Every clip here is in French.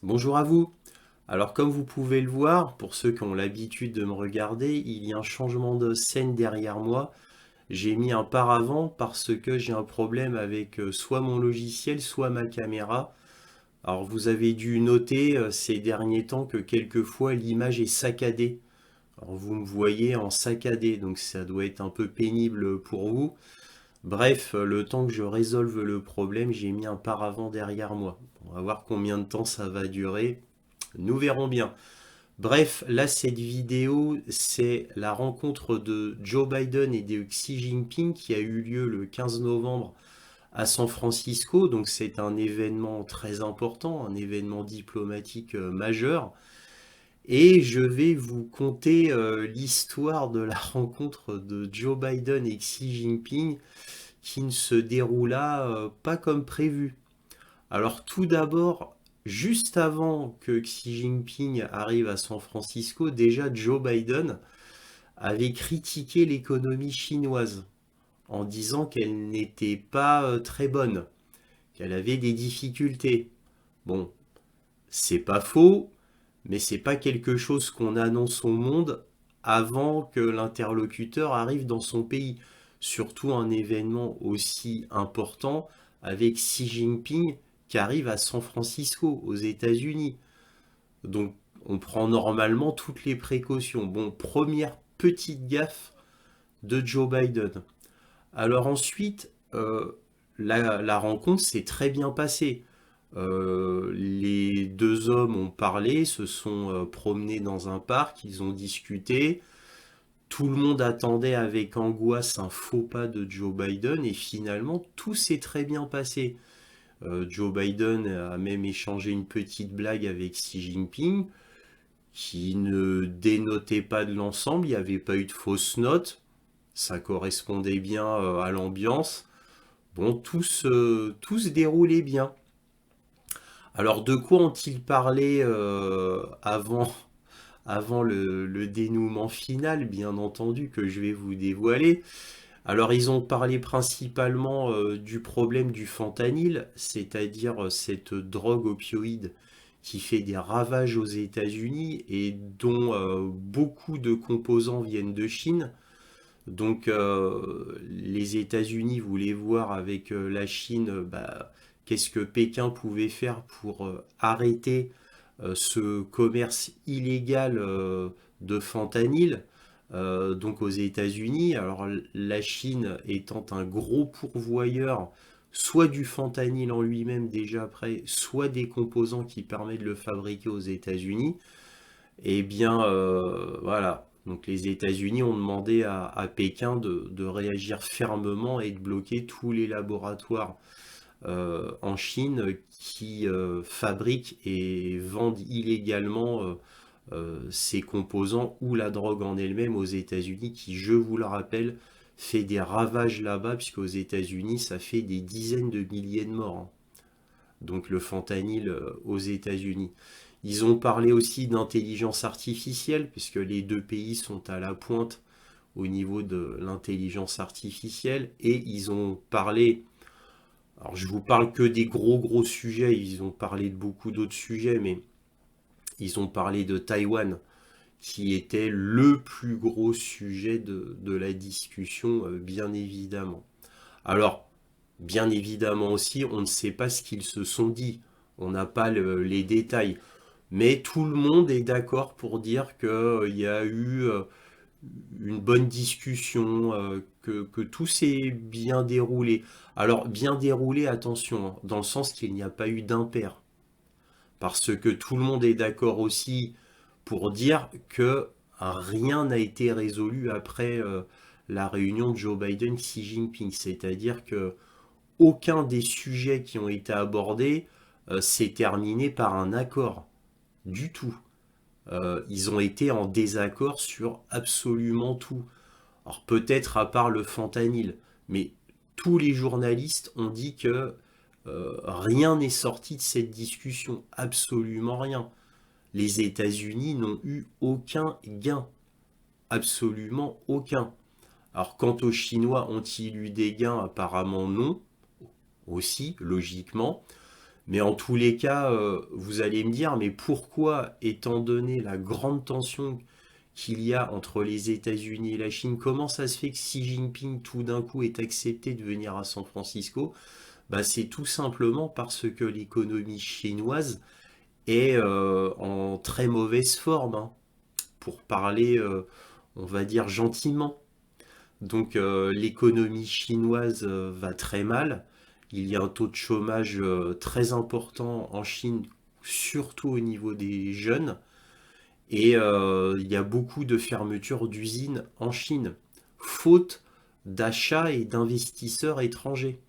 Bonjour à vous. Alors comme vous pouvez le voir, pour ceux qui ont l'habitude de me regarder, il y a un changement de scène derrière moi. J'ai mis un paravent parce que j'ai un problème avec soit mon logiciel, soit ma caméra. Alors vous avez dû noter ces derniers temps que quelquefois l'image est saccadée. Alors vous me voyez en saccadé, donc ça doit être un peu pénible pour vous. Bref, le temps que je résolve le problème, j'ai mis un paravent derrière moi. On va voir combien de temps ça va durer. Nous verrons bien. Bref, là, cette vidéo, c'est la rencontre de Joe Biden et de Xi Jinping qui a eu lieu le 15 novembre à San Francisco. Donc, c'est un événement très important, un événement diplomatique majeur. Et je vais vous conter l'histoire de la rencontre de Joe Biden et Xi Jinping qui ne se déroula pas comme prévu. Alors tout d'abord, juste avant que Xi Jinping arrive à San Francisco, déjà Joe Biden avait critiqué l'économie chinoise en disant qu'elle n'était pas très bonne, qu'elle avait des difficultés. Bon, c'est pas faux, mais c'est pas quelque chose qu'on annonce au monde avant que l'interlocuteur arrive dans son pays. Surtout un événement aussi important avec Xi Jinping qui arrive à San Francisco, aux États-Unis. Donc on prend normalement toutes les précautions. Bon, première petite gaffe de Joe Biden. Alors ensuite, la rencontre s'est très bien passée. Les deux hommes ont parlé, se sont promenés dans un parc, ils ont discuté. Tout le monde attendait avec angoisse un faux pas de Joe Biden et finalement tout s'est très bien passé. Joe Biden a même échangé une petite blague avec Xi Jinping qui ne dénotait pas de l'ensemble, il n'y avait pas eu de fausses notes, ça correspondait bien à l'ambiance. Bon, tout se déroulait bien. Alors de quoi ont-ils parlé avant le dénouement final, bien entendu, que je vais vous dévoiler? Alors ils ont parlé principalement du problème du fentanyl, c'est-à-dire cette drogue opioïde qui fait des ravages aux États-Unis et dont beaucoup de composants viennent de Chine. Donc les États-Unis voulaient voir avec la Chine qu'est-ce que Pékin pouvait faire pour arrêter ce commerce illégal de fentanyl donc aux États-Unis. Alors la Chine étant un gros pourvoyeur soit du fentanyl en lui-même déjà prêt, soit des composants qui permettent de le fabriquer aux États-Unis, et bien voilà. Donc les États-Unis ont demandé à Pékin de réagir fermement et de bloquer tous les laboratoires en Chine qui fabriquent et vendent illégalement ces composants ou la drogue en elle-même aux États-Unis qui, je vous le rappelle, fait des ravages là-bas, puisqu'aux États-Unis, ça fait des dizaines de milliers de morts, hein. Donc le fentanyl aux États-Unis. Ils ont parlé aussi d'intelligence artificielle, puisque les deux pays sont à la pointe au niveau de l'intelligence artificielle, et ils ont parlé, alors je vous parle que des gros sujets, ils ont parlé de beaucoup d'autres sujets, mais ils ont parlé de Taïwan, qui était le plus gros sujet de la discussion, bien évidemment. Alors, bien évidemment aussi, on ne sait pas ce qu'ils se sont dit, on n'a pas les détails, mais tout le monde est d'accord pour dire qu'il y a eu une bonne discussion, que tout s'est bien déroulé. Alors, bien déroulé, attention, hein, dans le sens qu'il n'y a pas eu d'impair, parce que tout le monde est d'accord aussi pour dire que rien n'a été résolu après la réunion de Joe Biden-Xi Jinping. C'est-à-dire que aucun des sujets qui ont été abordés s'est terminé par un accord. Du tout. Ils ont été en désaccord sur absolument tout. Alors peut-être à part le fentanyl, mais tous les journalistes ont dit que rien n'est sorti de cette discussion, absolument rien. Les États-Unis n'ont eu aucun gain, absolument aucun. Alors quant aux Chinois, ont-ils eu des gains? Apparemment non, aussi, logiquement. Mais en tous les cas, vous allez me dire, mais pourquoi, étant donné la grande tension qu'il y a entre les États-Unis et la Chine, comment ça se fait que Xi Jinping tout d'un coup est accepté de venir à San Francisco? Bah, c'est tout simplement parce que l'économie chinoise est en très mauvaise forme, hein, pour parler, on va dire gentiment. Donc l'économie chinoise va très mal. Il y a un taux de chômage très important en Chine, surtout au niveau des jeunes. Et il y a beaucoup de fermetures d'usines en Chine, faute d'achats et d'investisseurs étrangers.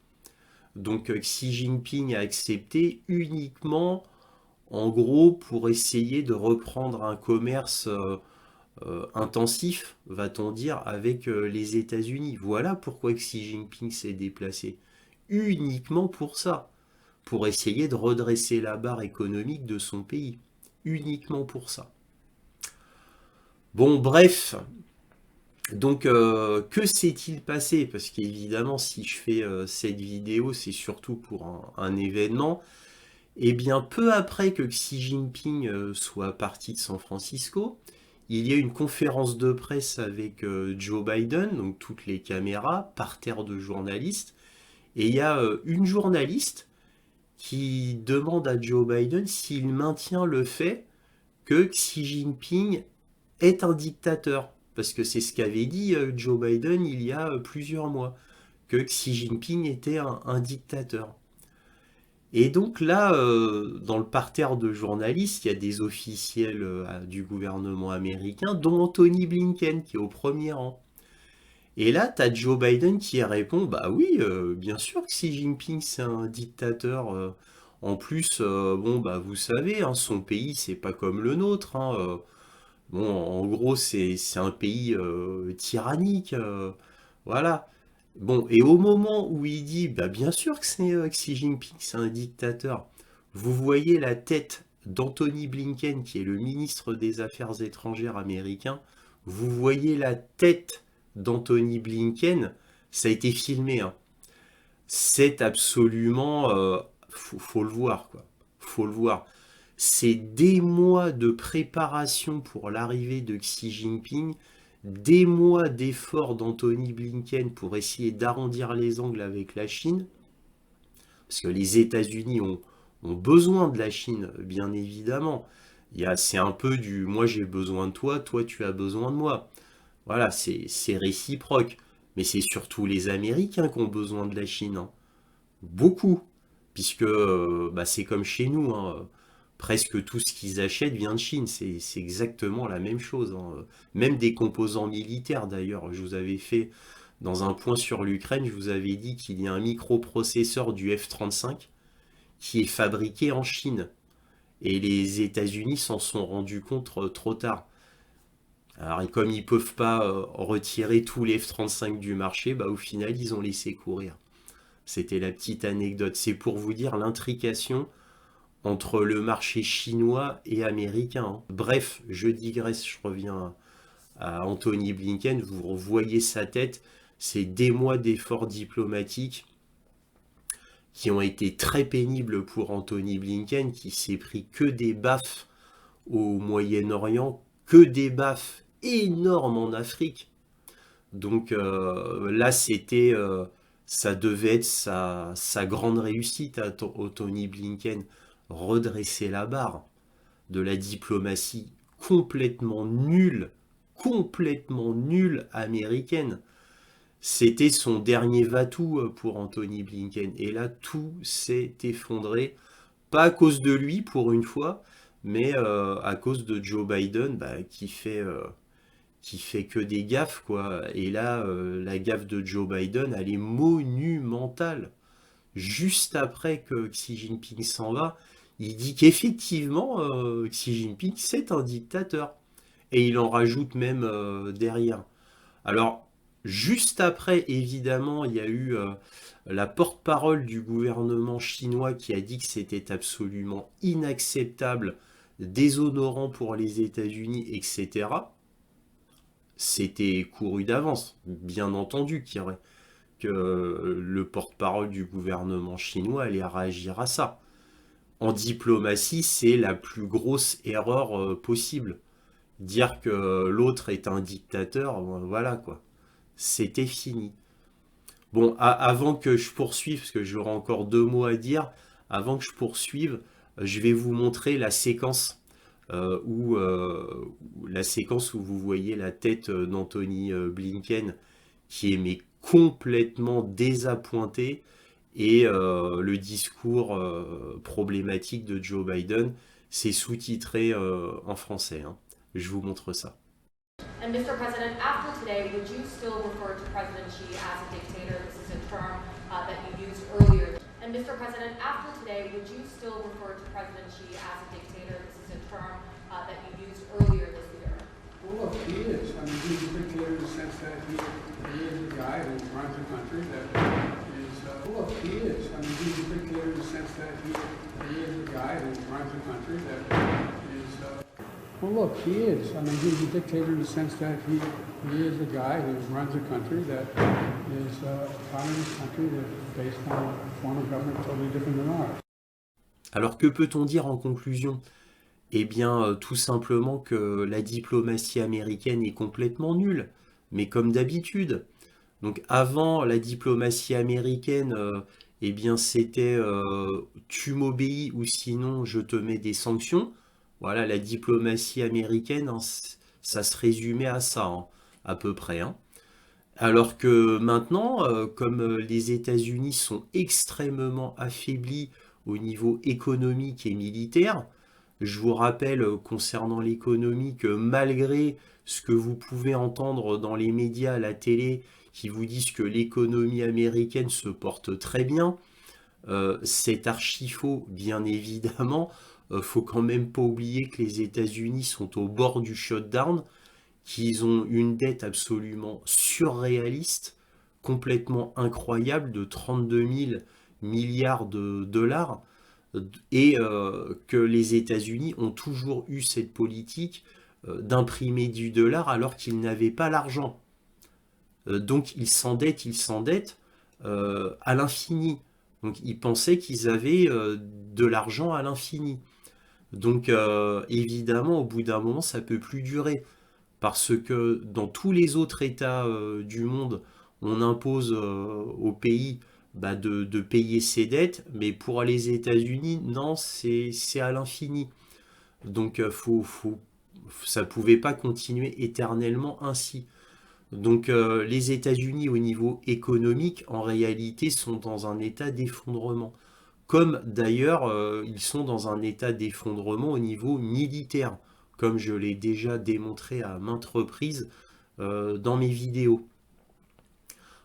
Donc Xi Jinping a accepté uniquement, en gros, pour essayer de reprendre un commerce intensif, va-t-on dire, avec les États-Unis. Voilà pourquoi Xi Jinping s'est déplacé. Uniquement pour ça. Pour essayer de redresser la barre économique de son pays. Uniquement pour ça. Bon, bref. Donc, que s'est-il passé? Parce qu'évidemment, si je fais cette vidéo, c'est surtout pour un événement. Eh bien, peu après que Xi Jinping soit parti de San Francisco, il y a une conférence de presse avec Joe Biden, donc toutes les caméras, par terre de journalistes, et il y a une journaliste qui demande à Joe Biden s'il maintient le fait que Xi Jinping est un dictateur. Parce que c'est ce qu'avait dit Joe Biden il y a plusieurs mois, que Xi Jinping était un dictateur. Et donc là, dans le parterre de journalistes, il y a des officiels du gouvernement américain, dont Anthony Blinken, qui est au premier rang. Et là, tu as Joe Biden qui répond, bah oui, bien sûr que Xi Jinping, c'est un dictateur. En plus, bon, bah vous savez, hein, son pays, c'est pas comme le nôtre, hein. Bon, en gros, c'est un pays tyrannique. Voilà. Bon, et au moment où il dit, bah bien sûr que c'est Xi Jinping, c'est un dictateur, vous voyez la tête d'Anthony Blinken, qui est le ministre des Affaires étrangères américain, vous voyez la tête d'Anthony Blinken, ça a été filmé, hein. C'est absolument, faut le voir, quoi. Faut le voir. C'est des mois de préparation pour l'arrivée de Xi Jinping, des mois d'efforts d'Anthony Blinken pour essayer d'arrondir les angles avec la Chine, parce que les États-Unis ont besoin de la Chine, bien évidemment. C'est un peu du moi j'ai besoin de toi, toi tu as besoin de moi. Voilà, c'est réciproque. Mais c'est surtout les Américains qui ont besoin de la Chine, hein. Beaucoup. Puisque bah, c'est comme chez nous, hein. Presque tout ce qu'ils achètent vient de Chine. C'est exactement la même chose, hein. Même des composants militaires d'ailleurs. Je vous avais fait, dans un point sur l'Ukraine, je vous avais dit qu'il y a un microprocesseur du F-35 qui est fabriqué en Chine. Et les États-Unis s'en sont rendus compte trop tard. Alors, et comme ils ne peuvent pas retirer tous les F-35 du marché, bah, au final, ils ont laissé courir. C'était la petite anecdote. C'est pour vous dire l'intrication entre le marché chinois et américain, hein. Bref, je digresse, je reviens à Anthony Blinken. Vous voyez sa tête. C'est des mois d'efforts diplomatiques qui ont été très pénibles pour Anthony Blinken, qui s'est pris que des baffes au Moyen-Orient, que des baffes énormes en Afrique. Donc là, ça devait être sa grande réussite à Tony Blinken, redresser la barre de la diplomatie complètement nulle américaine. C'était son dernier va-tout pour Anthony Blinken. Et là, tout s'est effondré, pas à cause de lui pour une fois, mais à cause de Joe Biden, bah, qui fait que des gaffes, quoi. Et là, la gaffe de Joe Biden, elle est monumentale. Juste après que Xi Jinping s'en va, il dit qu'effectivement, Xi Jinping, c'est un dictateur. Et il en rajoute même derrière. Alors, juste après, évidemment, il y a eu la porte-parole du gouvernement chinois qui a dit que c'était absolument inacceptable, déshonorant pour les États-Unis, etc. C'était couru d'avance, bien entendu, que le porte-parole du gouvernement chinois allait réagir à ça. En diplomatie, c'est la plus grosse erreur possible. Dire que l'autre est un dictateur, voilà quoi. C'était fini. Bon, avant que je poursuive, parce que j'aurai encore 2 mots à dire, avant que je poursuive, je vais vous montrer la séquence la séquence où vous voyez la tête d'Anthony Blinken qui est mais complètement désappointé et le discours problématique de Joe Biden, c'est sous-titré en français, hein. Je vous montre ça. And Mr. President, after today, would you still refer to President Xi as a dictator? This is a term that you used earlier. And Mr. President, after today, would you still refer to President Xi as a dictator? This is a term that you used earlier this year. Well, look, he is. I mean, he's a dictator in the sense that he is a guy who runs a country that is. Well, look, he is. I mean, he's a dictator in the sense that he is a guy who runs a country that is. Well, look, he is. I mean, he's a dictator in the sense that he is a guy who runs a country that is a communist country that's based on a form of government totally different than ours. Alors que peut-on dire en conclusion? Eh bien, tout simplement que la diplomatie américaine est complètement nulle, mais comme d'habitude. Donc avant, la diplomatie américaine, eh bien c'était tu m'obéis ou sinon je te mets des sanctions. Voilà, la diplomatie américaine, hein, ça se résumait à ça, hein, à peu près, hein. Alors que maintenant, comme les États-Unis sont extrêmement affaiblis au niveau économique et militaire, je vous rappelle concernant l'économie que malgré ce que vous pouvez entendre dans les médias, à la télé, qui vous disent que l'économie américaine se porte très bien, c'est archi faux, bien évidemment. Faut quand même pas oublier que les États-Unis sont au bord du shutdown, qu'ils ont une dette absolument surréaliste, complètement incroyable, de 32 000 milliards de dollars, et que les États-Unis ont toujours eu cette politique d'imprimer du dollar alors qu'ils n'avaient pas l'argent. Donc ils s'endettent à l'infini. Donc ils pensaient qu'ils avaient de l'argent à l'infini. Donc évidemment, au bout d'un moment, ça peut plus durer. Parce que dans tous les autres États du monde, on impose au pays de payer ses dettes, mais pour les États-Unis, non, c'est à l'infini. Donc ça ne pouvait pas continuer éternellement ainsi. Donc les États-Unis au niveau économique, en réalité, sont dans un état d'effondrement. Comme d'ailleurs, ils sont dans un état d'effondrement au niveau militaire, comme je l'ai déjà démontré à maintes reprises dans mes vidéos.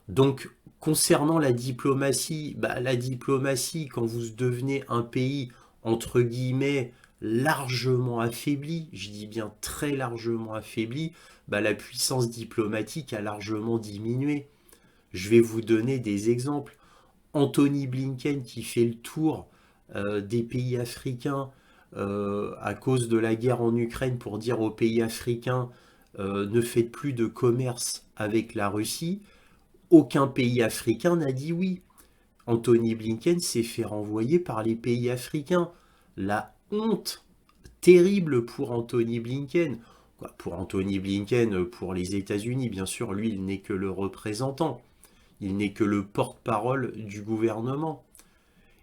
Donc, concernant la diplomatie, quand vous devenez un pays, entre guillemets, largement affaibli, je dis bien très largement affaibli, la puissance diplomatique a largement diminué. Je vais vous donner des exemples. Anthony Blinken qui fait le tour des pays africains à cause de la guerre en Ukraine pour dire aux pays africains ne faites plus de commerce avec la Russie. Aucun pays africain n'a dit oui. Anthony Blinken s'est fait renvoyer par les pays africains. La honte terrible pour Anthony Blinken. Pour Anthony Blinken, pour les États-Unis, bien sûr, lui, il n'est que le représentant. Il n'est que le porte-parole du gouvernement.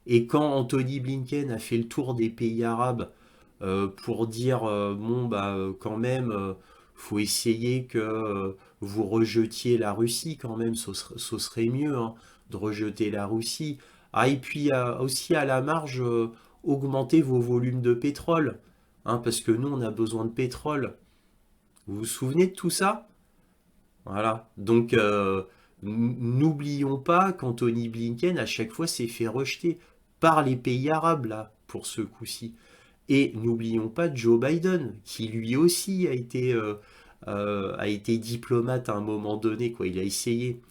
Et quand Anthony Blinken a fait le tour des pays arabes pour dire quand même, faut essayer que vous rejetiez la Russie, quand même, ce serait mieux hein, de rejeter la Russie. Ah, et puis aussi à la marge, augmenter vos volumes de pétrole, hein, parce que nous, on a besoin de pétrole. Vous vous souvenez de tout ça? Voilà. Donc, n'oublions pas qu'Anthony Blinken, à chaque fois, s'est fait rejeter par les pays arabes, là, pour ce coup-ci. Et n'oublions pas Joe Biden, qui lui aussi a été diplomate à un moment donné, quoi. Il a essayé.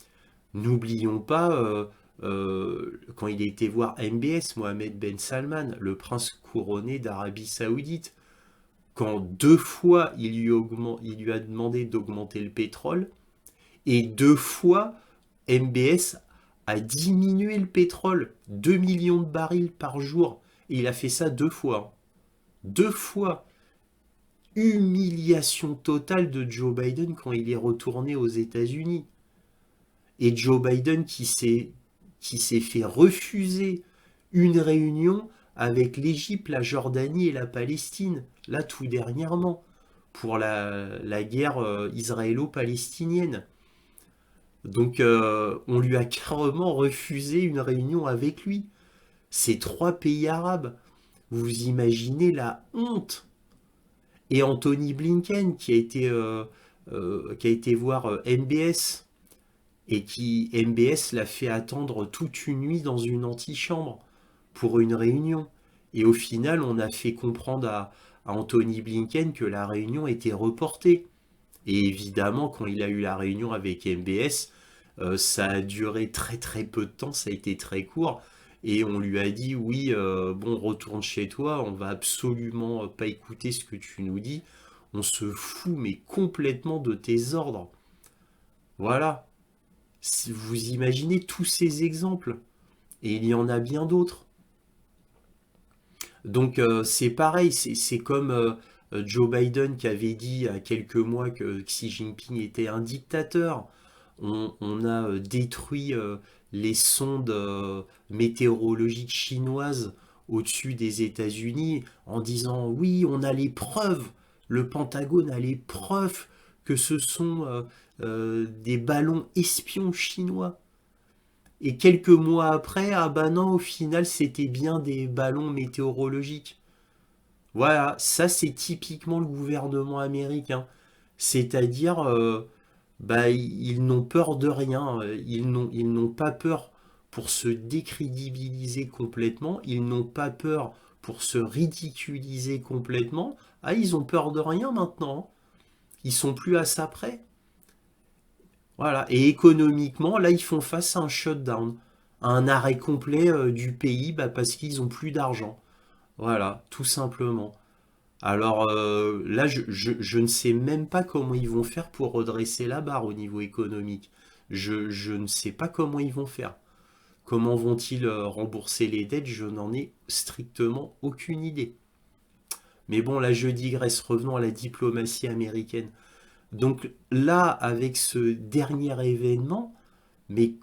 N'oublions pas quand il a été voir MBS, Mohamed Ben Salman, le prince couronné d'Arabie Saoudite, quand 2 fois il lui a demandé d'augmenter le pétrole, et 2 fois MBS a diminué le pétrole, 2 millions de barils par jour. Et il a fait ça 2 fois. 2 fois. Humiliation totale de Joe Biden quand il est retourné aux États-Unis. Et Joe Biden qui s'est fait refuser une réunion avec l'Égypte, la Jordanie et la Palestine, là tout dernièrement, pour la guerre israélo-palestinienne. Donc on lui a carrément refusé une réunion avec lui. Ces 3 pays arabes, vous imaginez la honte. Et Anthony Blinken qui a été voir MBS et qui MBS l'a fait attendre toute une nuit dans une antichambre pour une réunion. Et au final, on a fait comprendre à Anthony Blinken que la réunion était reportée. Et évidemment, quand il a eu la réunion avec MBS, ça a duré très très peu de temps, ça a été très court. Et on lui a dit, oui, bon, retourne chez toi, on va absolument pas écouter ce que tu nous dis. On se fout, mais complètement de tes ordres. Voilà. Vous imaginez tous ces exemples. Et il y en a bien d'autres. Donc c'est pareil, c'est comme Joe Biden qui avait dit il y a quelques mois que Xi Jinping était un dictateur. On a détruit les sondes météorologiques chinoises au-dessus des États-Unis en disant oui, on a les preuves, le Pentagone a les preuves que ce sont des ballons espions chinois. Et quelques mois après, ah bah non, au final, c'était bien des ballons météorologiques. Voilà, ça c'est typiquement le gouvernement américain. C'est-à-dire, bah, ils n'ont peur de rien. Ils n'ont pas peur pour se décrédibiliser complètement. Ils n'ont pas peur pour se ridiculiser complètement. Ah, ils ont peur de rien maintenant. Ils sont plus à ça près. Voilà. Et économiquement, là, ils font face à un shutdown, à un arrêt complet du pays bah, parce qu'ils n'ont plus d'argent. Voilà, tout simplement. Alors là, je ne sais même pas comment ils vont faire pour redresser la barre au niveau économique. Je ne sais pas comment ils vont faire. Comment vont-ils rembourser les dettes? Je n'en ai strictement aucune idée. Mais bon, là, je digresse. Revenons à la diplomatie américaine. Donc là, avec ce dernier événement, mais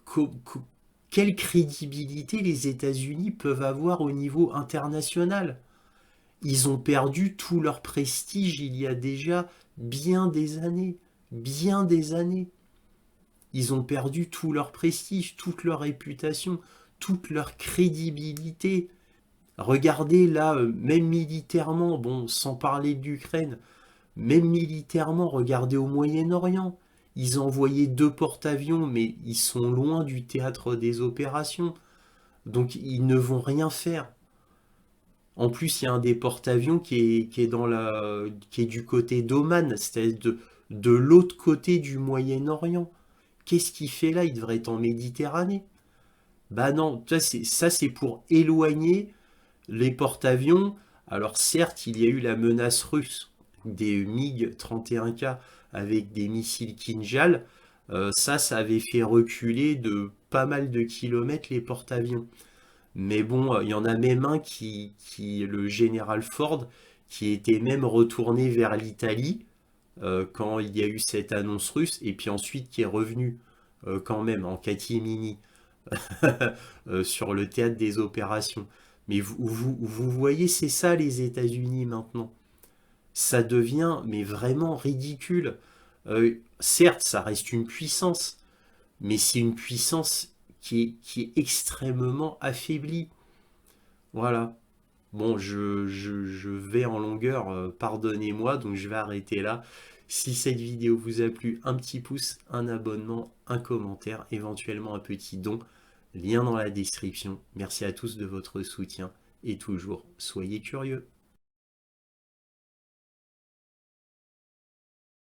quelle crédibilité les États-Unis peuvent avoir au niveau international? Ils ont perdu tout leur prestige il y a déjà bien des années. Bien des années. Ils ont perdu tout leur prestige, toute leur réputation, toute leur crédibilité. Regardez là, même militairement, bon, sans parler de l'Ukraine, même militairement, regardez au Moyen-Orient. Ils ont envoyé 2 porte-avions, mais ils sont loin du théâtre des opérations. Donc ils ne vont rien faire. En plus, il y a un des porte-avions qui est du côté d'Oman, c'est-à-dire de l'autre côté du Moyen-Orient. Qu'est-ce qu'il fait là? Il devrait être en Méditerranée. Bah non, ça c'est pour éloigner les porte-avions. Alors certes, il y a eu la menace russe des MiG-31K avec des missiles Kinjal. Ça avait fait reculer de pas mal de kilomètres les porte-avions. Mais bon, il y en a même un le général Ford, qui était même retourné vers l'Italie quand il y a eu cette annonce russe, et puis ensuite qui est revenu quand même en catimini sur le théâtre des opérations. Mais vous voyez, c'est ça les États-Unis maintenant. Ça devient mais vraiment ridicule. Certes, ça reste une puissance, mais c'est une puissance qui est extrêmement affaiblie. Voilà. Bon, je vais en longueur, pardonnez-moi, donc je vais arrêter là. Si cette vidéo vous a plu, un petit pouce, un abonnement, un commentaire, éventuellement un petit don, lien dans la description. Merci à tous de votre soutien et toujours, soyez curieux.